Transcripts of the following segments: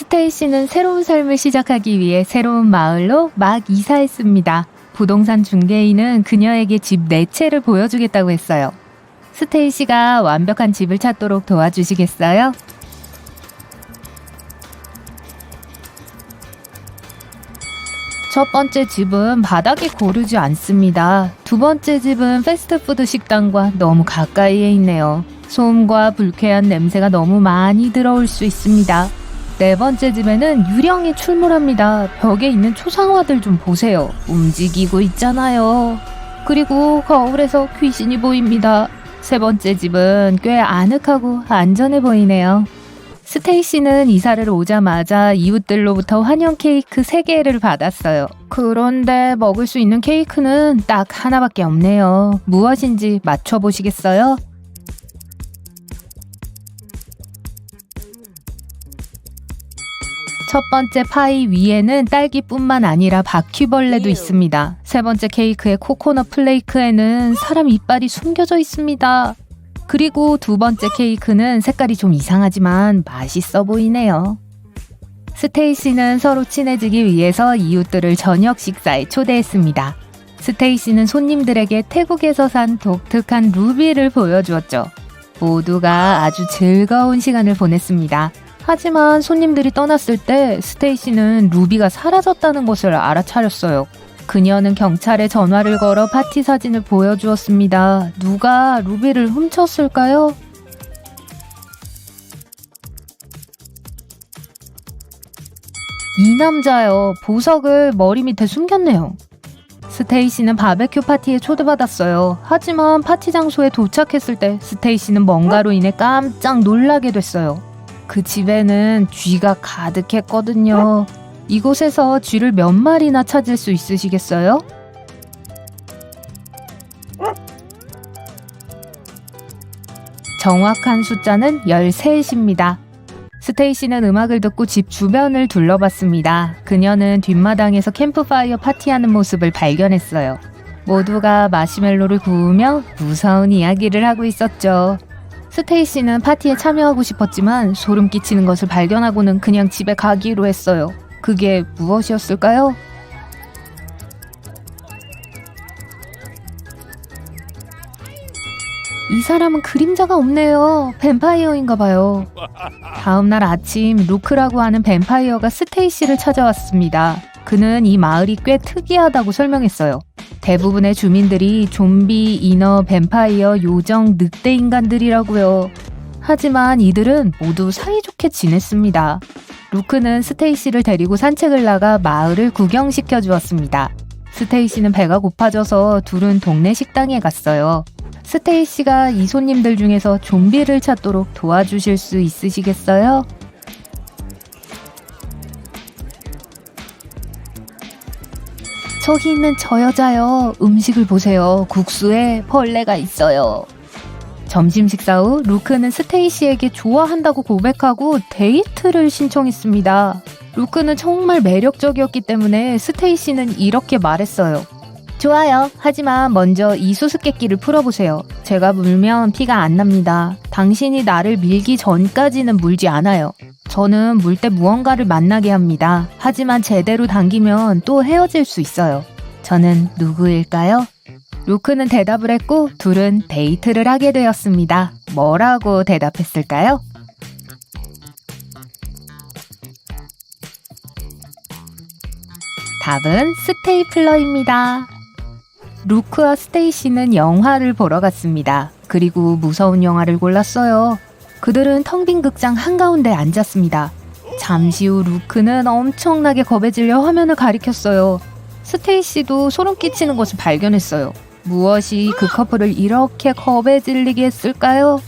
스테이시는 새로운 삶을 시작하기 위해 새로운 마을로 막 이사했습니다. 부동산 중개인은 그녀에게 집 4채를 보여주겠다고 했어요. 스테이시가 완벽한 집을 찾도록 도와주시겠어요? 첫 번째 집은 바닥이 고르지 않습니다. 두 번째 집은 패스트푸드 식당과 너무 가까이에 있네요. 소음과 불쾌한 냄새가 너무 많이 들어올 수 있습니다. 네 번째 집에는 유령이 출몰합니다. 벽에 있는 초상화들 좀 보세요. 움직이고 있잖아요. 그리고 거울에서 귀신이 보입니다. 세 번째 집은 꽤 아늑하고 안전해 보이네요. 스테이시는 이사를 오자마자 이웃들로부터 환영 케이크 3개를 받았어요. 그런데 먹을 수 있는 케이크는 딱 하나밖에 없네요. 무엇인지 맞춰보시겠어요? 첫 번째 파이 위에는 딸기뿐만 아니라 바퀴벌레도 있습니다. 세 번째 케이크의 코코넛 플레이크에는 사람 이빨이 숨겨져 있습니다. 그리고 두 번째 케이크는 색깔이 좀 이상하지만 맛있어 보이네요. 스테이시는 서로 친해지기 위해서 이웃들을 저녁 식사에 초대했습니다. 스테이시는 손님들에게 태국에서 산 독특한 루비를 보여주었죠. 모두가 아주 즐거운 시간을 보냈습니다. 하지만 손님들이 떠났을 때 스테이시는 루비가 사라졌다는 것을 알아차렸어요. 그녀는 경찰에 전화를 걸어 파티 사진을 보여주었습니다. 누가 루비를 훔쳤을까요? 이 남자요. 보석을 머리 밑에 숨겼네요. 스테이시는 바베큐 파티에 초대받았어요. 하지만 파티 장소에 도착했을 때 스테이시는 뭔가로 인해 깜짝 놀라게 됐어요. 그 집에는 쥐가 가득했거든요. 이곳에서 쥐를 몇 마리나 찾을 수 있으시겠어요? 정확한 숫자는 13입니다. 스테이시는 음악을 듣고 집 주변을 둘러봤습니다. 그녀는 뒷마당에서 캠프파이어 파티하는 모습을 발견했어요. 모두가 마시멜로를 구우며 무서운 이야기를 하고 있었죠. 스테이시는 파티에 참여하고 싶었지만 소름 끼치는 것을 발견하고는 그냥 집에 가기로 했어요. 그게 무엇이었을까요? 이 사람은 그림자가 없네요. 뱀파이어인가 봐요. 다음날 아침 루크라고 하는 뱀파이어가 스테이시를 찾아왔습니다. 그는 이 마을이 꽤 특이하다고 설명했어요. 대부분의 주민들이 좀비, 인어, 뱀파이어, 요정, 늑대 인간들이라고요. 하지만 이들은 모두 사이좋게 지냈습니다. 루크는 스테이시를 데리고 산책을 나가 마을을 구경시켜 주었습니다. 스테이시는 배가 고파져서 둘은 동네 식당에 갔어요. 스테이시가 이 손님들 중에서 좀비를 찾도록 도와주실 수 있으시겠어요? 저기 있는 저 여자요. 음식을 보세요. 국수에 벌레가 있어요. 점심 식사 후 루크는 스테이시에게 좋아한다고 고백하고 데이트를 신청했습니다. 루크는 정말 매력적이었기 때문에 스테이시는 이렇게 말했어요. 좋아요. 하지만 먼저 이 수수께끼를 풀어보세요. 제가 물면 피가 안 납니다. 당신이 나를 밀기 전까지는 물지 않아요. 저는 물 때 무언가를 만나게 합니다. 하지만 제대로 당기면 또 헤어질 수 있어요. 저는 누구일까요? 루크는 대답을 했고 둘은 데이트를 하게 되었습니다. 뭐라고 대답했을까요? 답은 스테이플러입니다. 루크와 스테이시는 영화를 보러 갔습니다. 그리고 무서운 영화를 골랐어요. 그들은 텅 빈 극장 한가운데 앉았습니다. 잠시 후 루크는 엄청나게 겁에 질려 화면을 가리켰어요. 스테이시도 소름 끼치는 것을 발견했어요. 무엇이 그 커플을 이렇게 겁에 질리게 했을까요?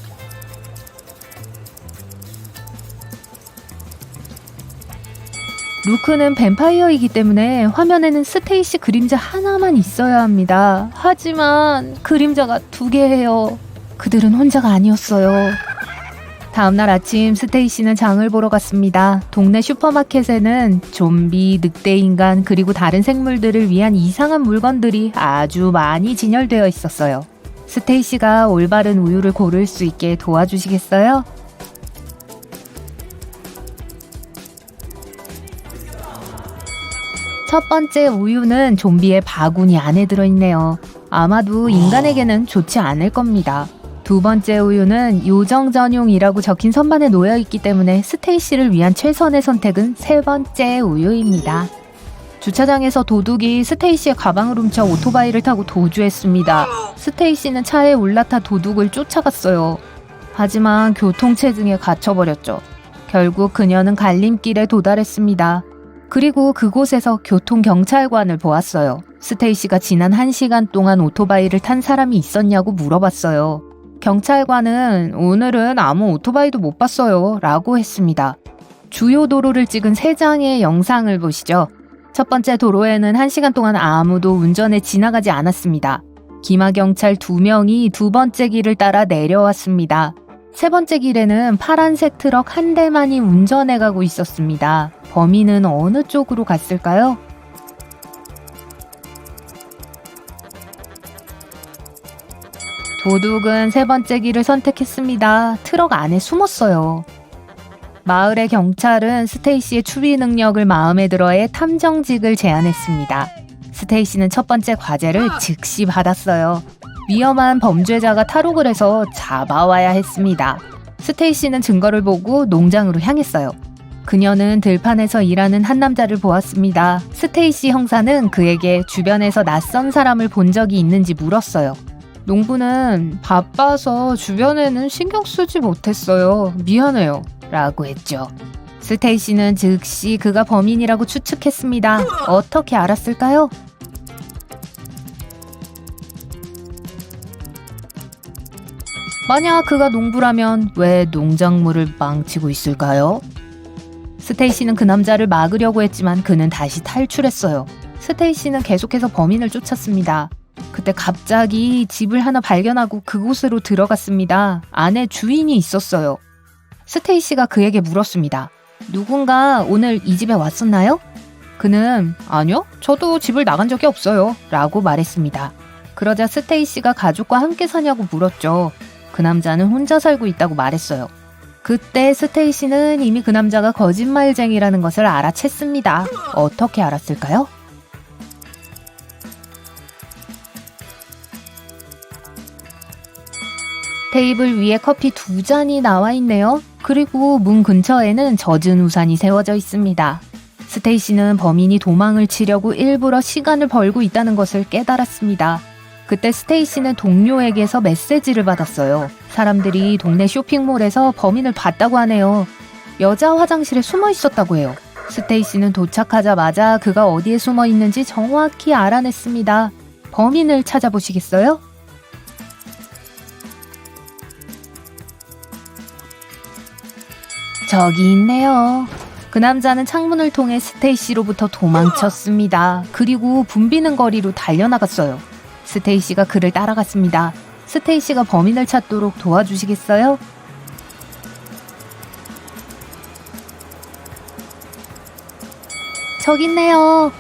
루크는 뱀파이어이기 때문에 화면에는 스테이시 그림자 하나만 있어야 합니다. 하지만 그림자가 2개예요. 그들은 혼자가 아니었어요. 다음날 아침 스테이시는 장을 보러 갔습니다. 동네 슈퍼마켓에는 좀비, 늑대인간 그리고 다른 생물들을 위한 이상한 물건들이 아주 많이 진열되어 있었어요. 스테이시가 올바른 우유를 고를 수 있게 도와주시겠어요? 첫 번째 우유는 좀비의 바구니 안에 들어있네요. 아마도 인간에게는 좋지 않을 겁니다. 두 번째 우유는 요정 전용이라고 적힌 선반에 놓여있기 때문에 스테이시를 위한 최선의 선택은 세 번째 우유입니다. 주차장에서 도둑이 스테이시의 가방을 훔쳐 오토바이를 타고 도주했습니다. 스테이시는 차에 올라타 도둑을 쫓아갔어요. 하지만 교통체증에 갇혀버렸죠. 결국 그녀는 갈림길에 도달했습니다. 그리고 그곳에서 교통경찰관을 보았어요. 스테이시가 지난 1시간 동안 오토바이를 탄 사람이 있었냐고 물어봤어요. 경찰관은 오늘은 아무 오토바이도 못 봤어요 라고 했습니다. 주요 도로를 찍은 3장의 영상을 보시죠. 첫 번째 도로에는 1시간 동안 아무도 운전에 지나가지 않았습니다. 기마경찰 2명이 두 번째 길을 따라 내려왔습니다. 세 번째 길에는 파란색 트럭 1대만이 운전해가고 있었습니다. 범인은 어느 쪽으로 갔을까요? 도둑은 세 번째 길을 선택했습니다. 트럭 안에 숨었어요. 마을의 경찰은 스테이시의 추리 능력을 마음에 들어해 탐정직을 제안했습니다. 스테이시는 첫 번째 과제를 즉시 받았어요. 위험한 범죄자가 탈옥을 해서 잡아와야 했습니다. 스테이시는 증거를 보고 농장으로 향했어요. 그녀는 들판에서 일하는 한 남자를 보았습니다. 스테이시 형사는 그에게 주변에서 낯선 사람을 본 적이 있는지 물었어요. 농부는 바빠서 주변에는 신경 쓰지 못했어요. 미안해요. 라고 했죠. 스테이시는 즉시 그가 범인이라고 추측했습니다. 어떻게 알았을까요? 만약 그가 농부라면 왜 농작물을 망치고 있을까요? 스테이시는 그 남자를 막으려고 했지만 그는 다시 탈출했어요. 스테이시는 계속해서 범인을 쫓았습니다. 그때 갑자기 집을 하나 발견하고 그곳으로 들어갔습니다. 안에 주인이 있었어요. 스테이시가 그에게 물었습니다. 누군가 오늘 이 집에 왔었나요? 그는 아니요, 저도 집을 나간 적이 없어요 라고 말했습니다. 그러자 스테이시가 가족과 함께 사냐고 물었죠. 그 남자는 혼자 살고 있다고 말했어요. 그때 스테이시는 이미 그 남자가 거짓말쟁이라는 것을 알아챘습니다. 어떻게 알았을까요? 테이블 위에 커피 2잔이 나와 있네요. 그리고 문 근처에는 젖은 우산이 세워져 있습니다. 스테이시는 범인이 도망을 치려고 일부러 시간을 벌고 있다는 것을 깨달았습니다. 그때 스테이시는 동료에게서 메시지를 받았어요. 사람들이 동네 쇼핑몰에서 범인을 봤다고 하네요. 여자 화장실에 숨어 있었다고 해요. 스테이시는 도착하자마자 그가 어디에 숨어 있는지 정확히 알아냈습니다. 범인을 찾아보시겠어요? 저기 있네요. 그 남자는 창문을 통해 스테이시로부터 도망쳤습니다. 그리고 붐비는 거리로 달려나갔어요. 스테이시가 그를 따라갔습니다. 스테이시가 범인을 찾도록 도와주시겠어요? 저기 있네요.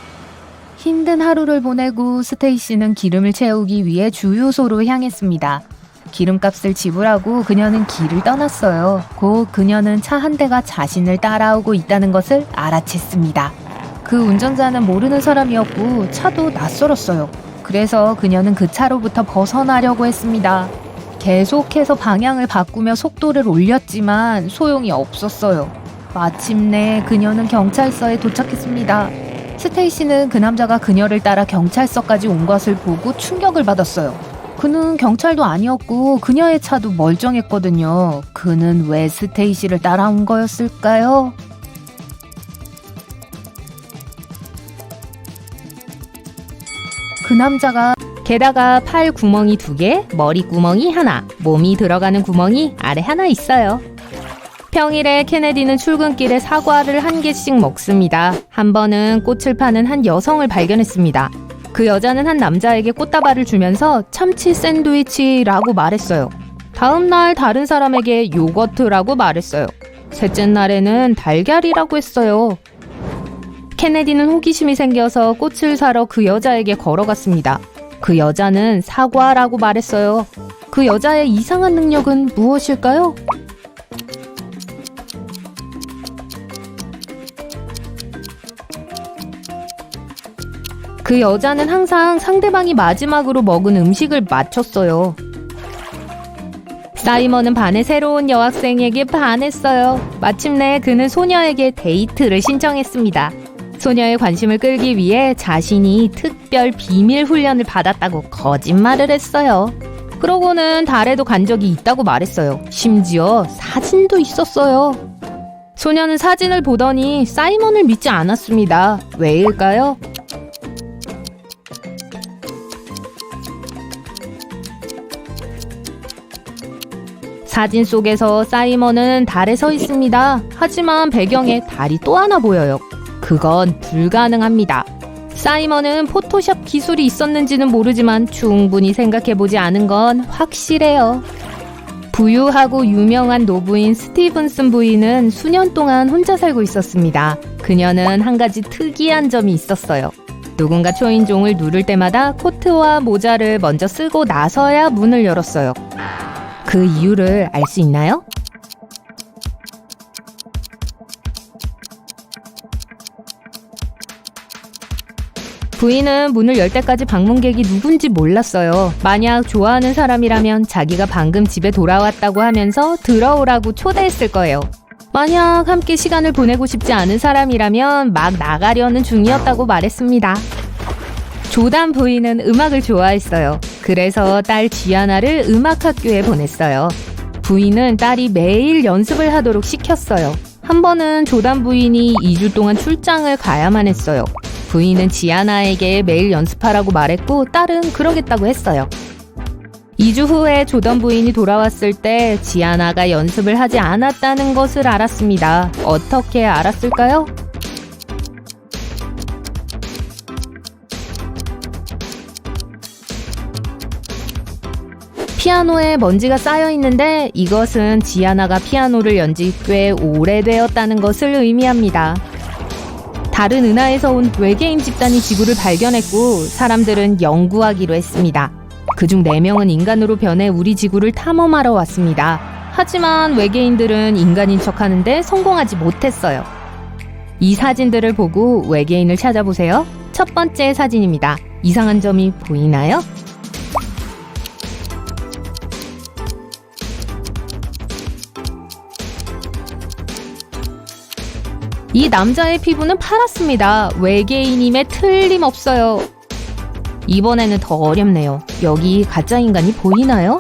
힘든 하루를 보내고 스테이시는 기름을 채우기 위해 주유소로 향했습니다. 기름값을 지불하고 그녀는 길을 떠났어요. 곧 그녀는 차 한 대가 자신을 따라오고 있다는 것을 알아챘습니다. 그 운전자는 모르는 사람이었고 차도 낯설었어요. 그래서 그녀는 그 차로부터 벗어나려고 했습니다. 계속해서 방향을 바꾸며 속도를 올렸지만 소용이 없었어요. 마침내 그녀는 경찰서에 도착했습니다. 스테이시는 그 남자가 그녀를 따라 경찰서까지 온 것을 보고 충격을 받았어요. 그는 경찰도 아니었고 그녀의 차도 멀쩡했거든요. 그는 왜 스테이시를 따라온 거였을까요? 그 남자가 게다가 팔 구멍이 2개, 머리 구멍이 하나, 몸이 들어가는 구멍이 아래 하나 있어요. 평일에 케네디는 출근길에 사과를 1개씩 먹습니다. 한 번은 꽃을 파는 한 여성을 발견했습니다. 그 여자는 한 남자에게 꽃다발을 주면서 참치 샌드위치라고 말했어요. 다음 날 다른 사람에게 요거트라고 말했어요. 셋째 날에는 달걀이라고 했어요. 케네디는 호기심이 생겨서 꽃을 사러 그 여자에게 걸어갔습니다. 그 여자는 사과라고 말했어요. 그 여자의 이상한 능력은 무엇일까요? 그 여자는 항상 상대방이 마지막으로 먹은 음식을 맞췄어요. 사이먼은 반의 새로운 여학생에게 반했어요. 마침내 그는 소녀에게 데이트를 신청했습니다. 소녀의 관심을 끌기 위해 자신이 특별 비밀 훈련을 받았다고 거짓말을 했어요. 그러고는 달에도 간 적이 있다고 말했어요. 심지어 사진도 있었어요. 소녀는 사진을 보더니 사이먼을 믿지 않았습니다. 왜일까요? 사진 속에서 사이먼은 달에 서 있습니다. 하지만 배경에 달이 또 하나 보여요. 그건 불가능합니다. 사이먼은 포토샵 기술이 있었는지는 모르지만 충분히 생각해보지 않은 건 확실해요. 부유하고 유명한 노부인 스티븐슨 부인은 수년 동안 혼자 살고 있었습니다. 그녀는 한 가지 특이한 점이 있었어요. 누군가 초인종을 누를 때마다 코트와 모자를 먼저 쓰고 나서야 문을 열었어요. 그 이유를 알 수 있나요? 부인은 문을 열 때까지 방문객이 누군지 몰랐어요. 만약 좋아하는 사람이라면 자기가 방금 집에 돌아왔다고 하면서 들어오라고 초대했을 거예요. 만약 함께 시간을 보내고 싶지 않은 사람이라면 막 나가려는 중이었다고 말했습니다. 조단 부인은 음악을 좋아했어요. 그래서 딸 지아나를 음악학교에 보냈어요. 부인은 딸이 매일 연습을 하도록 시켰어요. 한 번은 조단 부인이 2주 동안 출장을 가야만 했어요. 부인은 지아나에게 매일 연습하라고 말했고 딸은 그러겠다고 했어요. 2주 후에 조던 부인이 돌아왔을 때 지아나가 연습을 하지 않았다는 것을 알았습니다. 어떻게 알았을까요? 피아노에 먼지가 쌓여 있는데 이것은 지아나가 피아노를 연지 꽤 오래되었다는 것을 의미합니다. 다른 은하에서 온 외계인 집단이 지구를 발견했고 사람들은 연구하기로 했습니다. 그중 4명은 인간으로 변해 우리 지구를 탐험하러 왔습니다. 하지만 외계인들은 인간인 척하는데 성공하지 못했어요. 이 사진들을 보고 외계인을 찾아보세요. 첫 번째 사진입니다. 이상한 점이 보이나요? 이 남자의 피부는 파랗습니다. 외계인임에 틀림없어요. 이번에는 더 어렵네요. 여기 가짜 인간이 보이나요?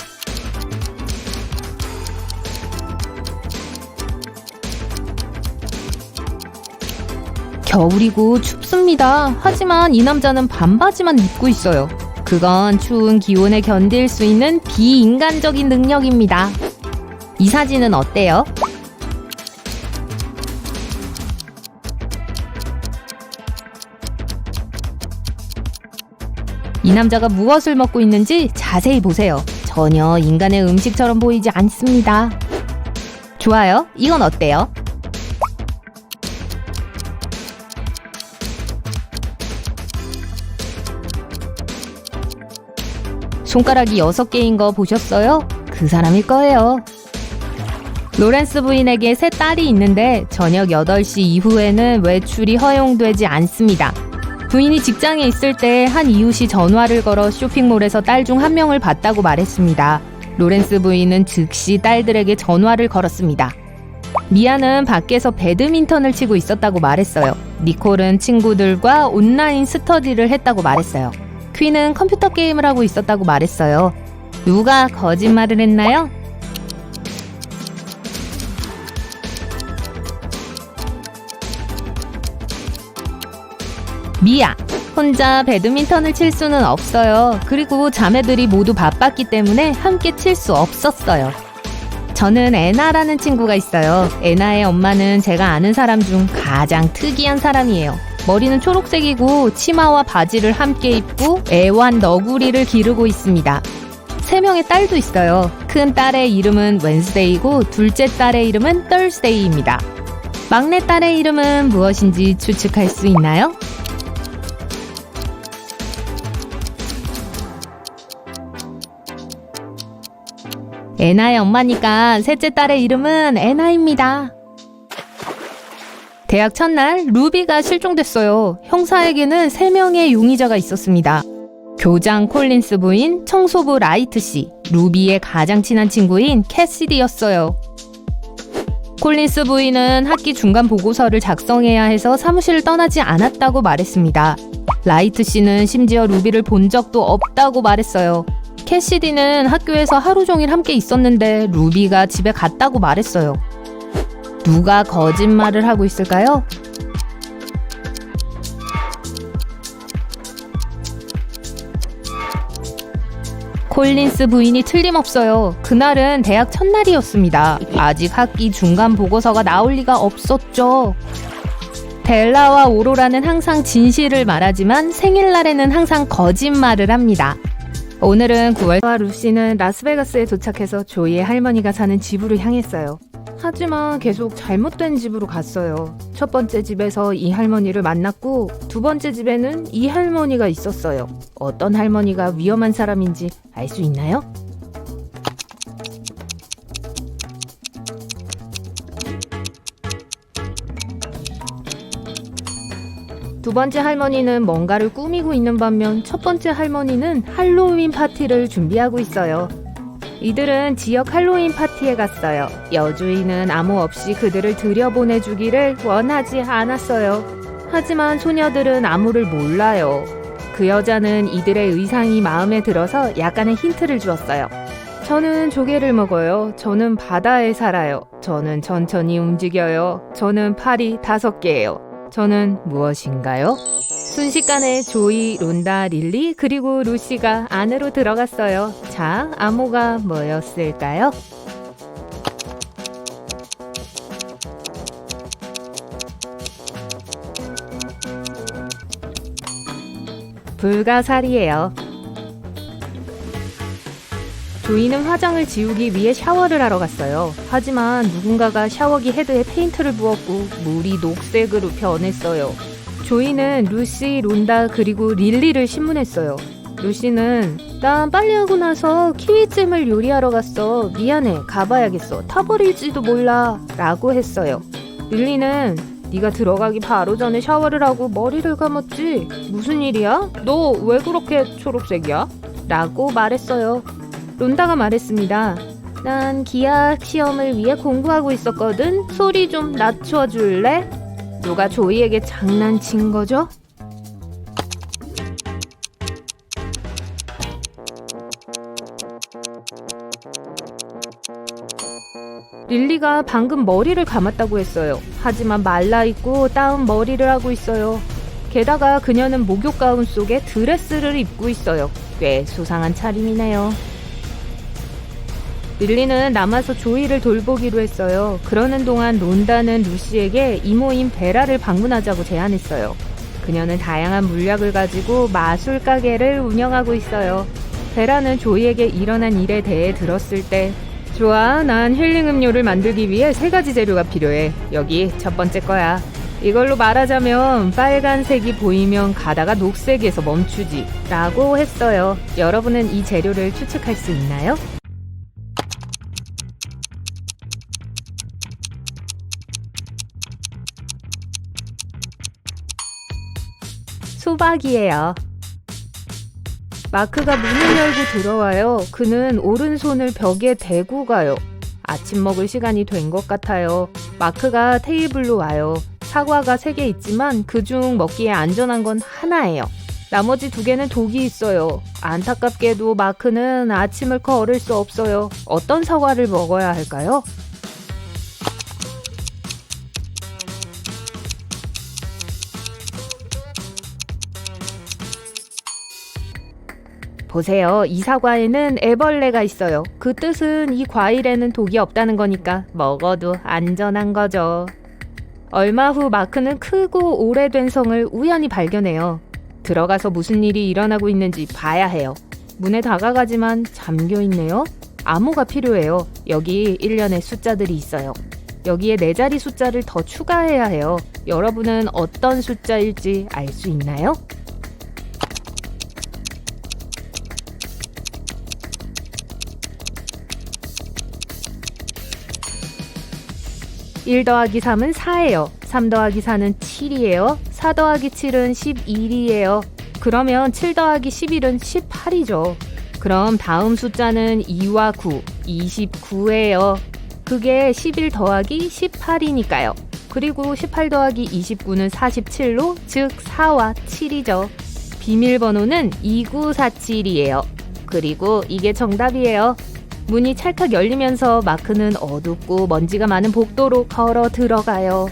겨울이고 춥습니다. 하지만 이 남자는 반바지만 입고 있어요. 그건 추운 기온에 견딜 수 있는 비인간적인 능력입니다. 이 사진은 어때요? 이 남자가 무엇을 먹고 있는지 자세히 보세요. 전혀 인간의 음식처럼 보이지 않습니다. 좋아요. 이건 어때요? 손가락이 6개인 거 보셨어요? 그 사람일 거예요. 로렌스 부인에게 3 딸이 있는데 저녁 8시 이후에는 외출이 허용되지 않습니다. 부인이 직장에 있을 때 한 이웃이 전화를 걸어 쇼핑몰에서 딸 중 1명을 봤다고 말했습니다. 로렌스 부인은 즉시 딸들에게 전화를 걸었습니다. 미아는 밖에서 배드민턴을 치고 있었다고 말했어요. 니콜은 친구들과 온라인 스터디를 했다고 말했어요. 퀸은 컴퓨터 게임을 하고 있었다고 말했어요. 누가 거짓말을 했나요? 미아, 혼자 배드민턴을 칠 수는 없어요. 그리고 자매들이 모두 바빴기 때문에 함께 칠 수 없었어요. 저는 애나라는 친구가 있어요. 애나의 엄마는 제가 아는 사람 중 가장 특이한 사람이에요. 머리는 초록색이고 치마와 바지를 함께 입고 애완 너구리를 기르고 있습니다. 3명의 딸도 있어요. 큰 딸의 이름은 웬스데이고 둘째 딸의 이름은 Thursday입니다. 막내 딸의 이름은 무엇인지 추측할 수 있나요? 애나의 엄마니까 셋째 딸의 이름은 애나입니다. 대학 첫날 루비가 실종됐어요. 형사에게는 3명의 용의자가 있었습니다. 교장 콜린스 부인, 청소부 라이트 씨, 루비의 가장 친한 친구인 캐시디였어요. 콜린스 부인은 학기 중간 보고서를 작성해야 해서 사무실을 떠나지 않았다고 말했습니다. 라이트 씨는 심지어 루비를 본 적도 없다고 말했어요. 캐시디는 학교에서 하루 종일 함께 있었는데 루비가 집에 갔다고 말했어요. 누가 거짓말을 하고 있을까요? 콜린스 부인이 틀림없어요. 그날은 대학 첫날이었습니다. 아직 학기 중간 보고서가 나올 리가 없었죠. 벨라와 오로라는 항상 진실을 말하지만 생일날에는 항상 거짓말을 합니다. 오늘은 9월. 루시는 라스베가스에 도착해서 조이의 할머니가 사는 집으로 향했어요. 하지만 계속 잘못된 집으로 갔어요. 첫 번째 집에서 이 할머니를 만났고 두 번째 집에는 이 할머니가 있었어요. 어떤 할머니가 위험한 사람인지 알 수 있나요? 두 번째 할머니는 뭔가를 꾸미고 있는 반면 첫 번째 할머니는 할로윈 파티를 준비하고 있어요. 이들은 지역 할로윈 파티에 갔어요. 여주인은 아무 없이 그들을 들여보내주기를 원하지 않았어요. 하지만 소녀들은 아무를 몰라요. 그 여자는 이들의 의상이 마음에 들어서 약간의 힌트를 주었어요. 저는 조개를 먹어요. 저는 바다에 살아요. 저는 천천히 움직여요. 저는 팔이 5개예요. 저는 무엇인가요? 순식간에 조이, 론다, 릴리 그리고 루시가 안으로 들어갔어요. 자, 암호가 뭐였을까요? 불가사리예요. 조이는 화장을 지우기 위해 샤워를 하러 갔어요. 하지만 누군가가 샤워기 헤드에 페인트를 부었고 물이 녹색으로 변했어요. 조이는 루시, 론다 그리고 릴리를 신문했어요. 루시는 난 빨리 하고 나서 키위잼을 요리하러 갔어. 미안해. 가봐야겠어. 타버릴지도 몰라. 라고 했어요. 릴리는 네가 들어가기 바로 전에 샤워를 하고 머리를 감았지? 무슨 일이야? 너 왜 그렇게 초록색이야? 라고 말했어요. 론다가 말했습니다. 난 기하학 시험을 위해 공부하고 있었거든. 소리 좀 낮춰줄래? 누가 조이에게 장난친 거죠? 릴리가 방금 머리를 감았다고 했어요. 하지만 말라있고 따은 머리를 하고 있어요. 게다가 그녀는 목욕 가운 속에 드레스를 입고 있어요. 꽤 수상한 차림이네요. 릴리는 남아서 조이를 돌보기로 했어요. 그러는 동안 론다는 루시에게 이모인 베라를 방문하자고 제안했어요. 그녀는 다양한 물약을 가지고 마술 가게를 운영하고 있어요. 베라는 조이에게 일어난 일에 대해 들었을 때 좋아, 난 힐링 음료를 만들기 위해 3가지 재료가 필요해. 여기 첫 번째 거야. 이걸로 말하자면 빨간색이 보이면 가다가 녹색에서 멈추지 라고 했어요. 여러분은 이 재료를 추측할 수 있나요? 수박이에요. 마크가 문을 열고 들어와요. 그는 오른손을 벽에 대고 가요. 아침 먹을 시간이 된 것 같아요. 마크가 테이블로 와요. 사과가 3개 있지만 그중 먹기에 안전한 건 하나예요. 나머지 2개는 독이 있어요. 안타깝게도 마크는 아침을 거를 수 없어요. 어떤 사과를 먹어야 할까요? 보세요. 이 사과에는 애벌레가 있어요. 그 뜻은 이 과일에는 독이 없다는 거니까 먹어도 안전한 거죠. 얼마 후 마크는 크고 오래된 성을 우연히 발견해요. 들어가서 무슨 일이 일어나고 있는지 봐야 해요. 문에 다가가지만 잠겨 있네요. 암호가 필요해요. 여기 1년의 숫자들이 있어요. 여기에 4자리 숫자를 더 추가해야 해요. 여러분은 어떤 숫자일지 알 수 있나요? (1 더하기 3은 4예요) 3 더하기 4는 7이에요. 4 더하기 7은 11이에요. 그러면 7 더하기 11은 18이죠. 그럼 다음 숫자는 2와 9, 29예요. 그게 11 더하기 18이니까요. 그리고 18 더하기 29는 47로 즉 4와 7이죠. 비밀번호는 2947이에요. 그리고 이게 정답이에요. 문이 찰칵 열리면서 마크는 어둡고 먼지가 많은 복도로 걸어 들어가요.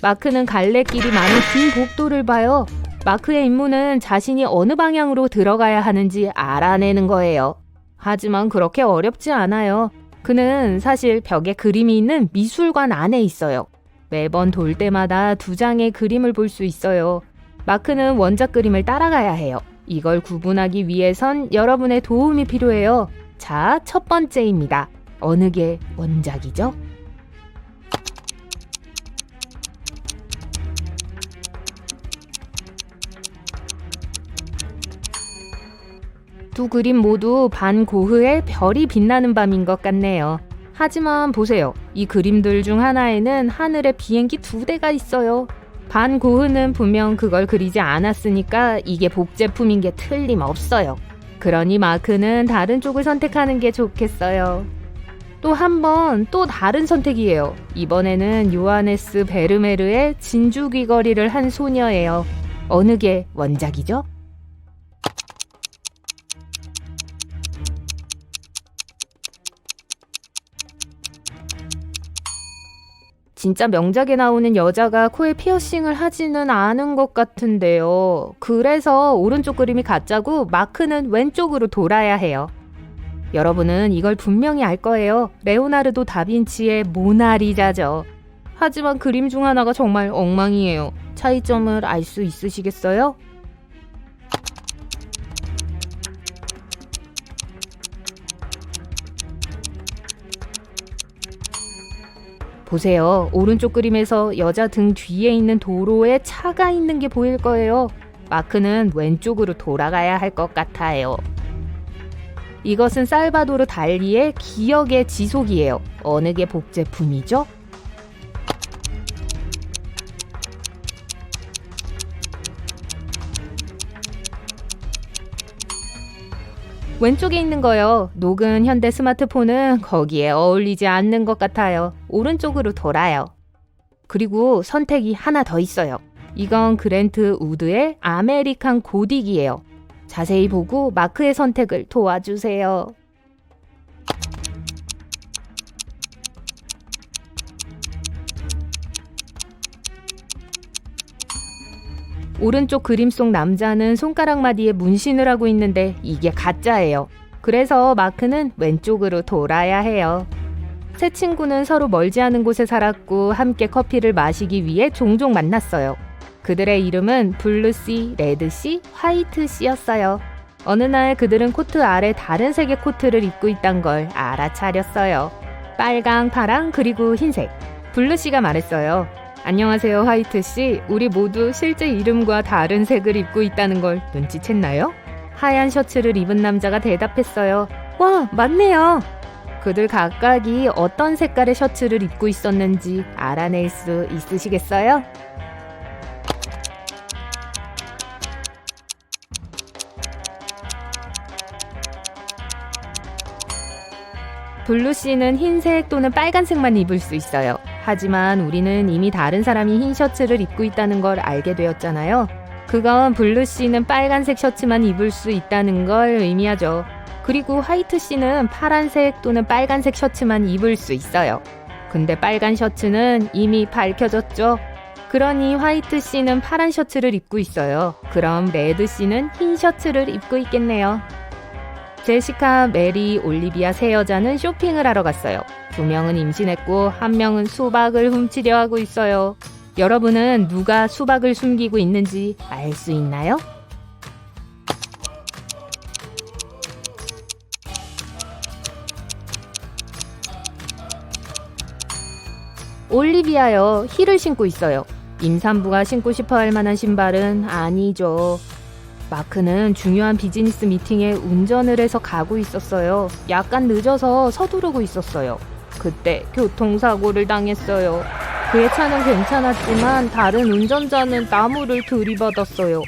마크는 갈래길이 많은 긴 복도를 봐요. 마크의 임무는 자신이 어느 방향으로 들어가야 하는지 알아내는 거예요. 하지만 그렇게 어렵지 않아요. 그는 사실 벽에 그림이 있는 미술관 안에 있어요. 매번 돌 때마다 2장의 그림을 볼 수 있어요. 마크는 원작 그림을 따라가야 해요. 이걸 구분하기 위해선 여러분의 도움이 필요해요. 자, 첫 번째입니다. 어느 게 원작이죠? 두 그림 모두 반 고흐의 별이 빛나는 밤인 것 같네요. 하지만 보세요. 이 그림들 중 하나에는 하늘에 비행기 2대가 있어요. 반 고흐는 분명 그걸 그리지 않았으니까 이게 복제품인 게 틀림없어요. 그러니 마크는 다른 쪽을 선택하는 게 좋겠어요. 또 한 번 또 다른 선택이에요. 이번에는 요하네스 베르메르의 진주 귀걸이를 한 소녀예요. 어느 게 원작이죠? 진짜 명작에 나오는 여자가 코에 피어싱을 하지는 않은 것 같은데요. 그래서 오른쪽 그림이 가짜고 마크는 왼쪽으로 돌아야 해요. 여러분은 이걸 분명히 알 거예요. 레오나르도 다빈치의 모나리자죠. 하지만 그림 중 하나가 정말 엉망이에요. 차이점을 알 수 있으시겠어요? 보세요. 오른쪽 그림에서 여자 등 뒤에 있는 도로에 차가 있는 게 보일 거예요. 마크는 왼쪽으로 돌아가야 할 것 같아요. 이것은 살바도르 달리의 기억의 지속이에요. 어느 게 복제품이죠? 왼쪽에 있는 거요. 녹은 현대 스마트폰은 거기에 어울리지 않는 것 같아요. 오른쪽으로 돌아요. 그리고 선택이 하나 더 있어요. 이건 그랜트 우드의 아메리칸 고딕이에요. 자세히 보고 마크의 선택을 도와주세요. 오른쪽 그림 속 남자는 손가락 마디에 문신을 하고 있는데 이게 가짜예요. 그래서 마크는 왼쪽으로 돌아야 해요. 세 친구는 서로 멀지 않은 곳에 살았고 함께 커피를 마시기 위해 종종 만났어요. 그들의 이름은 블루씨, 레드씨, 화이트씨였어요. 어느 날 그들은 코트 아래 다른 색의 코트를 입고 있단 걸 알아차렸어요. 빨강, 파랑, 그리고 흰색. 블루씨가 말했어요. 안녕하세요, 화이트씨. 우리 모두 실제 이름과 다른 색을 입고 있다는 걸 눈치챘나요? 하얀 셔츠를 입은 남자가 대답했어요. 와, 맞네요. 그들 각각이 어떤 색깔의 셔츠를 입고 있었는지 알아낼 수 있으시겠어요? 블루씨는 흰색 또는 빨간색만 입을 수 있어요. 하지만 우리는 이미 다른 사람이 흰 셔츠를 입고 있다는 걸 알게 되었잖아요. 그건 블루씨는 빨간색 셔츠만 입을 수 있다는 걸 의미하죠. 그리고 화이트씨는 파란색 또는 빨간색 셔츠만 입을 수 있어요. 근데 빨간 셔츠는 이미 밝혀졌죠. 그러니 화이트씨는 파란 셔츠를 입고 있어요. 그럼 레드씨는 흰 셔츠를 입고 있겠네요. 제시카, 메리, 올리비아 세 여자는 쇼핑을 하러 갔어요. 2명은 임신했고 1명은 수박을 훔치려 하고 있어요. 여러분은 누가 수박을 숨기고 있는지 알 수 있나요? 올리비아요. 힐을 신고 있어요. 임산부가 신고 싶어 할 만한 신발은 아니죠. 마크는 중요한 비즈니스 미팅에 운전을 해서 가고 있었어요. 약간 늦어서 서두르고 있었어요. 그때 교통사고를 당했어요. 그의 차는 괜찮았지만 다른 운전자는 나무를 들이받았어요.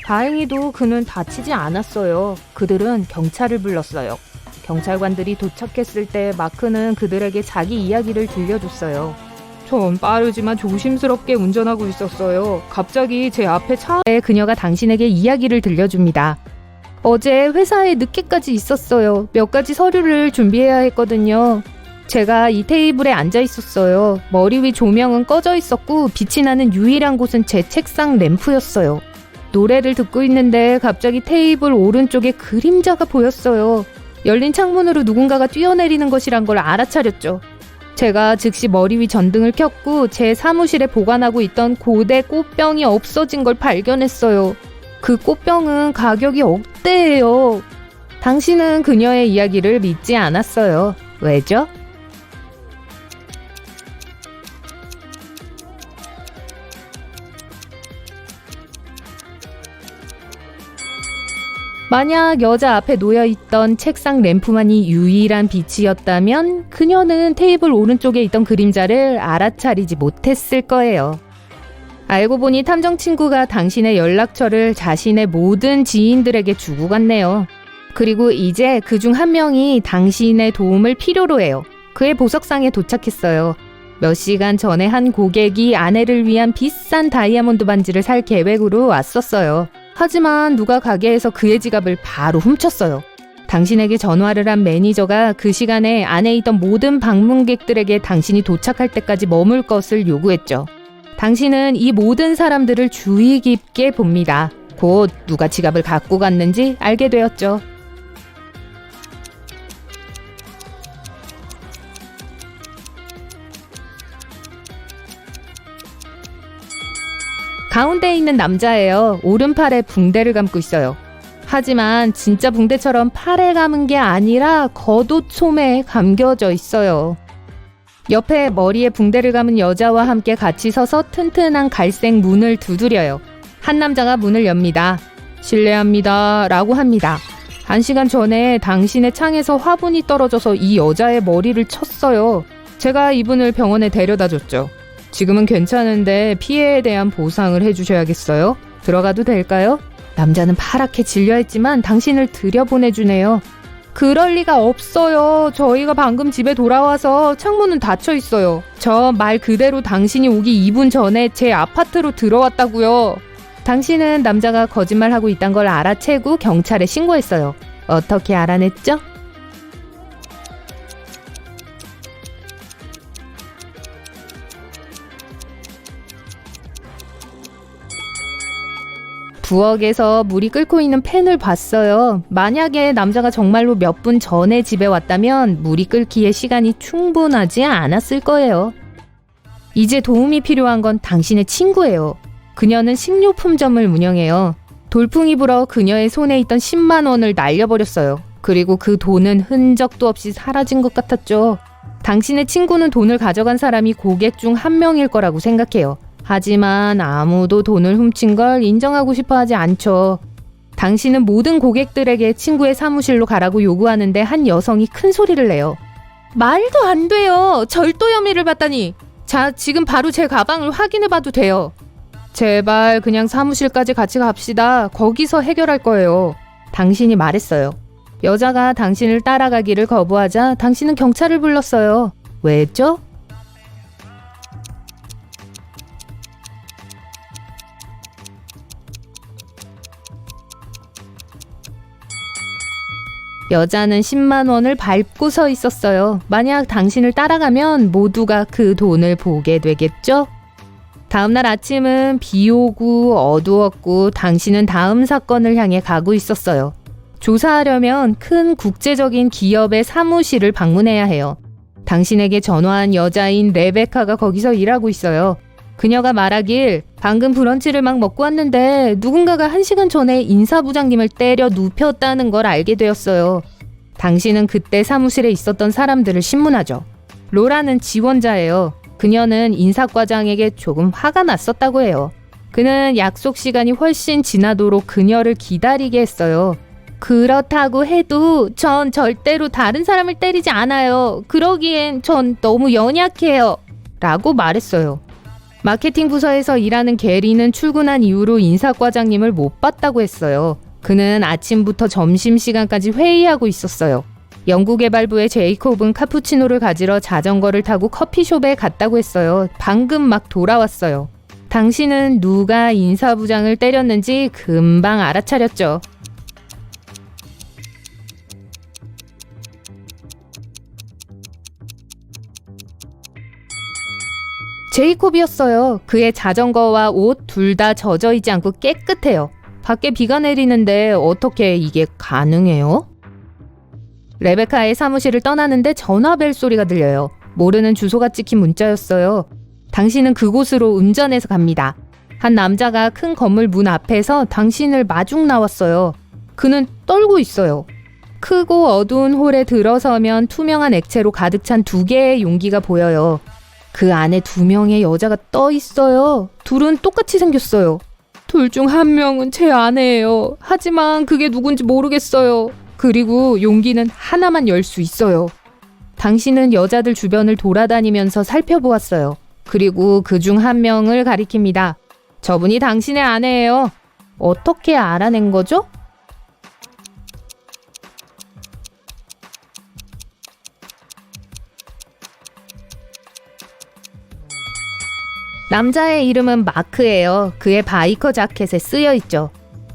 다행히도 그는 다치지 않았어요. 그들은 경찰을 불렀어요. 경찰관들이 도착했을 때 마크는 그들에게 자기 이야기를 들려줬어요. 전 빠르지만 조심스럽게 운전하고 있었어요. 갑자기 제 앞에 차에 그녀가 당신에게 이야기를 들려줍니다. 어제 회사에 늦게까지 있었어요. 몇 가지 서류를 준비해야 했거든요. 제가 이 테이블에 앉아 있었어요. 머리 위 조명은 꺼져 있었고 빛이 나는 유일한 곳은 제 책상 램프였어요. 노래를 듣고 있는데 갑자기 테이블 오른쪽에 그림자가 보였어요. 열린 창문으로 누군가가 뛰어내리는 것이란 걸 알아차렸죠. 제가 즉시 머리 위 전등을 켰고 제 사무실에 보관하고 있던 고대 꽃병이 없어진 걸 발견했어요. 그 꽃병은 가격이 억대예요. 당신은 그녀의 이야기를 믿지 않았어요. 왜죠? 만약 여자 앞에 놓여있던 책상 램프만이 유일한 빛이었다면 그녀는 테이블 오른쪽에 있던 그림자를 알아차리지 못했을 거예요. 알고 보니 탐정 친구가 당신의 연락처를 자신의 모든 지인들에게 주고 갔네요. 그리고 이제 그중 한 명이 당신의 도움을 필요로 해요. 그의 보석상에 도착했어요. 몇 시간 전에 한 고객이 아내를 위한 비싼 다이아몬드 반지를 살 계획으로 왔었어요. 하지만 누가 가게에서 그의 지갑을 바로 훔쳤어요. 당신에게 전화를 한 매니저가 그 시간에 안에 있던 모든 방문객들에게 당신이 도착할 때까지 머물 것을 요구했죠. 당신은 이 모든 사람들을 주의 깊게 봅니다. 곧 누가 지갑을 갖고 갔는지 알게 되었죠. 가운데 있는 남자예요. 오른팔에 붕대를 감고 있어요. 하지만 진짜 붕대처럼 팔에 감은 게 아니라 겉옷 소매에 감겨져 있어요. 옆에 머리에 붕대를 감은 여자와 함께 같이 서서 튼튼한 갈색 문을 두드려요. 한 남자가 문을 엽니다. 실례합니다. 라고 합니다. 1시간 전에 당신의 창에서 화분이 떨어져서 이 여자의 머리를 쳤어요. 제가 이분을 병원에 데려다 줬죠. 지금은 괜찮은데 피해에 대한 보상을 해주셔야겠어요. 들어가도 될까요? 남자는 파랗게 질려했지만 당신을 들여보내주네요. 그럴 리가 없어요. 저희가 방금 집에 돌아와서 창문은 닫혀 있어요. 저 말 그대로 당신이 오기 2분 전에 제 아파트로 들어왔다고요. 당신은 남자가 거짓말하고 있단 걸 알아채고 경찰에 신고했어요. 어떻게 알아냈죠? 부엌에서 물이 끓고 있는 팬을 봤어요. 만약에 남자가 정말로 몇 분 전에 집에 왔다면 물이 끓기에 시간이 충분하지 않았을 거예요. 이제 도움이 필요한 건 당신의 친구예요. 그녀는 식료품점을 운영해요. 돌풍이 불어 그녀의 손에 있던 10만 원을 날려버렸어요. 그리고 그 돈은 흔적도 없이 사라진 것 같았죠. 당신의 친구는 돈을 가져간 사람이 고객 중 한 명일 거라고 생각해요. 하지만 아무도 돈을 훔친 걸 인정하고 싶어 하지 않죠. 당신은 모든 고객들에게 친구의 사무실로 가라고 요구하는데 한 여성이 큰 소리를 내요. 말도 안 돼요. 절도 혐의를 받다니. 자, 지금 바로 제 가방을 확인해봐도 돼요. 제발 그냥 사무실까지 같이 갑시다. 거기서 해결할 거예요. 당신이 말했어요. 여자가 당신을 따라가기를 거부하자 당신은 경찰을 불렀어요. 왜죠? 여자는 10만 원을 밟고 서 있었어요. 만약 당신을 따라가면 모두가 그 돈을 보게 되겠죠? 다음날 아침은 비 오고 어두웠고 당신은 다음 사건을 향해 가고 있었어요. 조사하려면 큰 국제적인 기업의 사무실을 방문해야 해요. 당신에게 전화한 여자인 레베카가 거기서 일하고 있어요. 그녀가 말하길 방금 브런치를 막 먹고 왔는데 누군가가 1시간 전에 인사부장님을 때려 눕혔다는 걸 알게 되었어요. 당신은 그때 사무실에 있었던 사람들을 신문하죠. 로라는 지원자예요. 그녀는 인사과장에게 조금 화가 났었다고 해요. 그는 약속 시간이 훨씬 지나도록 그녀를 기다리게 했어요. 그렇다고 해도 전 절대로 다른 사람을 때리지 않아요. 그러기엔 전 너무 연약해요. 라고 말했어요. 마케팅 부서에서 일하는 게리는 출근한 이후로 인사과장님을 못 봤다고 했어요. 그는 아침부터 점심시간까지 회의하고 있었어요. 연구개발부의 제이콥은 카푸치노를 가지러 자전거를 타고 커피숍에 갔다고 했어요. 방금 막 돌아왔어요. 당신은 누가 인사부장을 때렸는지 금방 알아차렸죠. 제이콥이었어요. 그의 자전거와 옷 둘 다 젖어있지 않고 깨끗해요. 밖에 비가 내리는데 어떻게 이게 가능해요? 레베카의 사무실을 떠나는데 전화벨 소리가 들려요. 모르는 주소가 찍힌 문자였어요. 당신은 그곳으로 운전해서 갑니다. 한 남자가 큰 건물 문 앞에서 당신을 마중 나왔어요. 그는 떨고 있어요. 크고 어두운 홀에 들어서면 투명한 액체로 가득 찬 2개의 용기가 보여요. 그 안에 2명의 여자가 떠 있어요. 둘은 똑같이 생겼어요. 둘 중 한 명은 제 아내예요. 하지만 그게 누군지 모르겠어요. 그리고 용기는 하나만 열 수 있어요. 당신은 여자들 주변을 돌아다니면서 살펴보았어요. 그리고 그 중 한 명을 가리킵니다. 저분이 당신의 아내예요. 어떻게 알아낸 거죠? 남자의 이름은 마크예요. 그의 바이커 자켓에 쓰여있죠.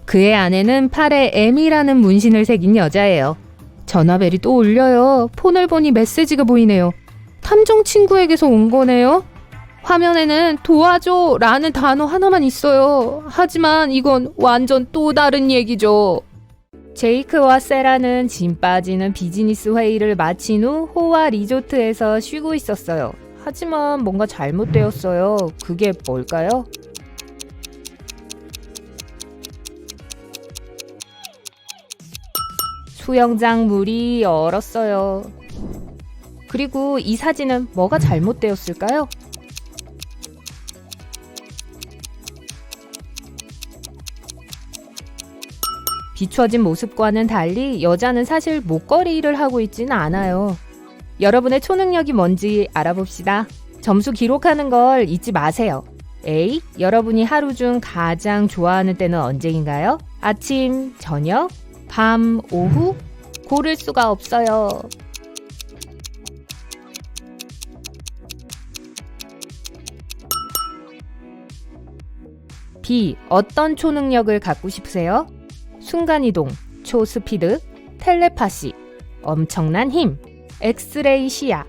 그의 아내는 팔에 M이라는 문신을 새긴 여자예요. 전화벨이 또 울려요. 폰을 보니 메시지가 보이네요. 탐정 친구에게서 온 거네요. 화면에는 도와줘 라는 단어 하나만 있어요. 하지만 이건 완전 또 다른 얘기죠. 제이크와 세라는 짐 빠지는 비즈니스 회의를 마친 후 호와 리조트에서 쉬고 있었어요. 하지만 뭔가 잘못되었어요. 그게 뭘까요? 수영장 물이 얼었어요. 그리고 이 사진은 뭐가 잘못되었을까요? 비춰진 모습과는 달리 여자는 사실 목걸이 일을 하고 있지는 않아요. 여러분의 초능력이 뭔지 알아봅시다. 점수 기록하는 걸 잊지 마세요. A. 여러분이 하루 중 가장 좋아하는 때는 언제인가요? 아침, 저녁, 밤, 오후? 고를 수가 없어요. B. 어떤 초능력을 갖고 싶으세요? 순간이동, 초스피드, 텔레파시, 엄청난 힘, 엑스레이 시야.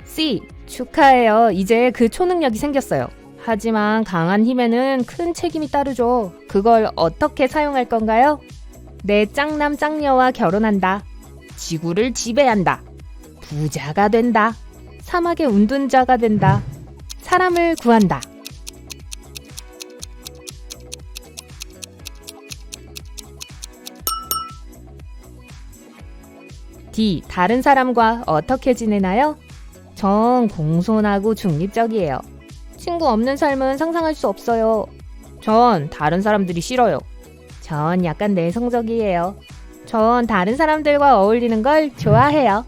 C. 축하해요. 이제 그 초능력이 생겼어요. 하지만 강한 힘에는 큰 책임이 따르죠. 그걸 어떻게 사용할 건가요? 내 짱남 짱녀와 결혼한다. 지구를 지배한다. 부자가 된다. 사막의 운둔자가 된다. 사람을 구한다. D. 다른 사람과 어떻게 지내나요? 전 공손하고 중립적이에요. 친구 없는 삶은 상상할 수 없어요. 전 다른 사람들이 싫어요. 전 약간 내성적이에요. 전 다른 사람들과 어울리는 걸 좋아해요.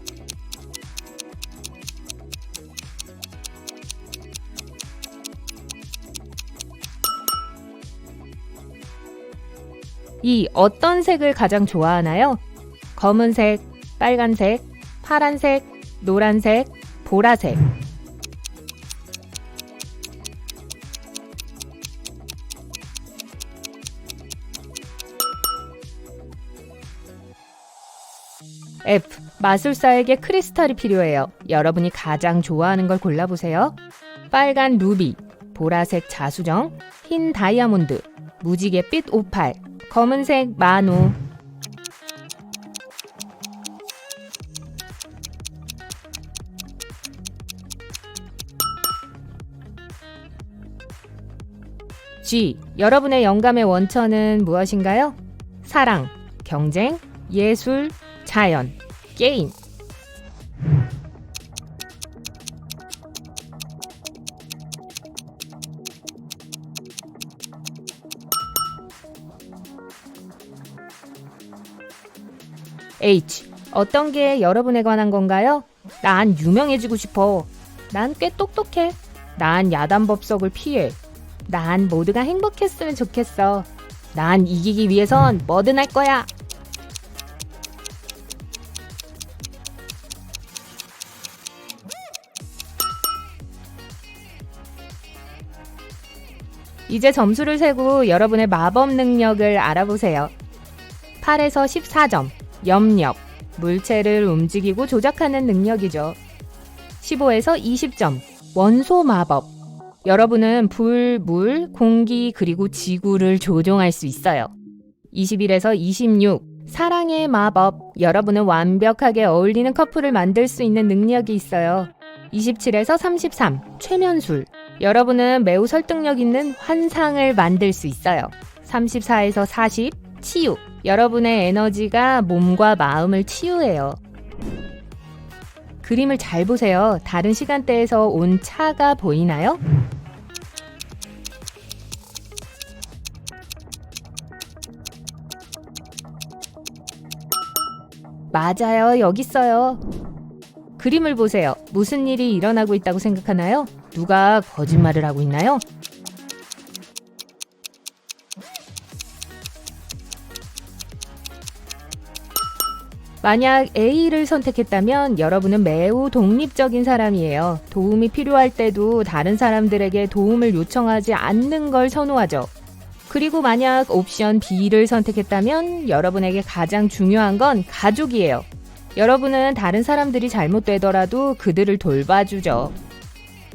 이 어떤 색을 가장 좋아하나요? 검은색, 빨간색, 파란색, 노란색, 보라색. F. 마술사에게 크리스탈이 필요해요. 여러분이 가장 좋아하는 걸 골라보세요. 빨간 루비, 보라색 자수정, 흰 다이아몬드, 무지갯빛 오팔, 검은색 마누. G. 여러분의 영감의 원천은 무엇인가요? 사랑, 경쟁, 예술, 자연, 게임. H. 어떤 게 여러분에 관한 건가요? 난 유명해지고 싶어. 난 꽤 똑똑해. 난 야단법석을 피해. 난 모두가 행복했으면 좋겠어. 난 이기기 위해선 뭐든 할 거야. 이제 점수를 세고 여러분의 마법 능력을 알아보세요. 8에서 14점, 염력, 물체를 움직이고 조작하는 능력이죠. 15에서 20점, 원소 마법. 여러분은 불, 물, 공기, 그리고 지구를 조종할 수 있어요. 21에서 26, 사랑의 마법. 여러분은 완벽하게 어울리는 커플을 만들 수 있는 능력이 있어요. 27에서 33, 최면술. 여러분은 매우 설득력 있는 환상을 만들 수 있어요. 34에서 40, 치유. 여러분의 에너지가 몸과 마음을 치유해요. 그림을 잘 보세요. 다른 시간대에서 온 차가 보이나요? 맞아요. 여기 있어요. 그림을 보세요. 무슨 일이 일어나고 있다고 생각하나요? 누가 거짓말을 하고 있나요? 만약 A를 선택했다면 여러분은 매우 독립적인 사람이에요. 도움이 필요할 때도 다른 사람들에게 도움을 요청하지 않는 걸 선호하죠. 그리고 만약 옵션 B를 선택했다면 여러분에게 가장 중요한 건 가족이에요. 여러분은 다른 사람들이 잘못되더라도 그들을 돌봐주죠.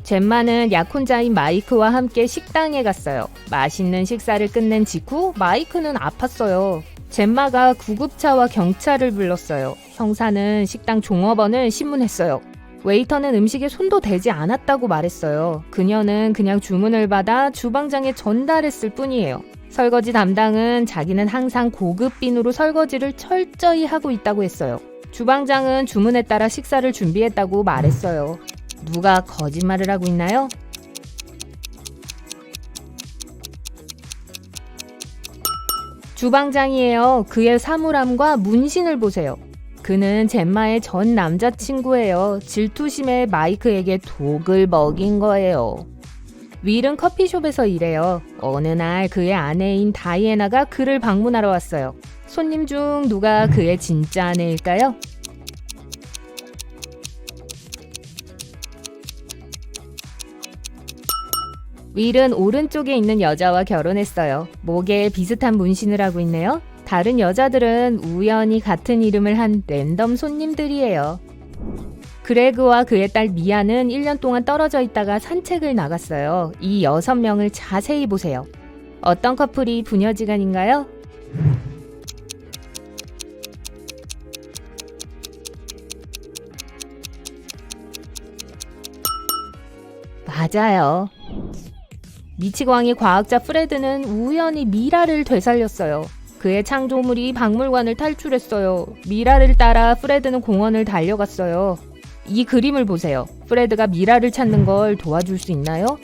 젬마는 약혼자인 마이크와 함께 식당에 갔어요. 맛있는 식사를 끝낸 직후 마이크는 아팠어요. 젬마가 구급차와 경찰을 불렀어요. 형사는 식당 종업원을 신문했어요. 웨이터는 음식에 손도 대지 않았다고 말했어요. 그녀는 그냥 주문을 받아 주방장에 전달했을 뿐이에요. 설거지 담당은 자기는 항상 고급 비누로 설거지를 철저히 하고 있다고 했어요. 주방장은 주문에 따라 식사를 준비했다고 말했어요. 누가 거짓말을 하고 있나요? 주방장이에요. 그의 사물함과 문신을 보세요. 그는 젬마의 전 남자친구예요. 질투심에 마이크에게 독을 먹인 거예요. 윌은 커피숍에서 일해요. 어느 날 그의 아내인 다이애나가 그를 방문하러 왔어요. 손님 중 누가 그의 진짜 아내일까요? 윌은 오른쪽에 있는 여자와 결혼했어요. 목에 비슷한 문신을 하고 있네요. 다른 여자들은 우연히 같은 이름을 한 랜덤 손님들이에요. 그레그와 그의 딸 미아는 1년 동안 떨어져 있다가 산책을 나갔어요. 이 6명을 자세히 보세요. 어떤 커플이 부녀지간인가요? 맞아요. 미치광이 과학자 프레드는 우연히 미라를 되살렸어요. 그의 창조물이 박물관을 탈출했어요. 미라를 따라 프레드는 공원을 달려갔어요. 이 그림을 보세요. 프레드가 미라를 찾는 걸 도와줄 수 있나요?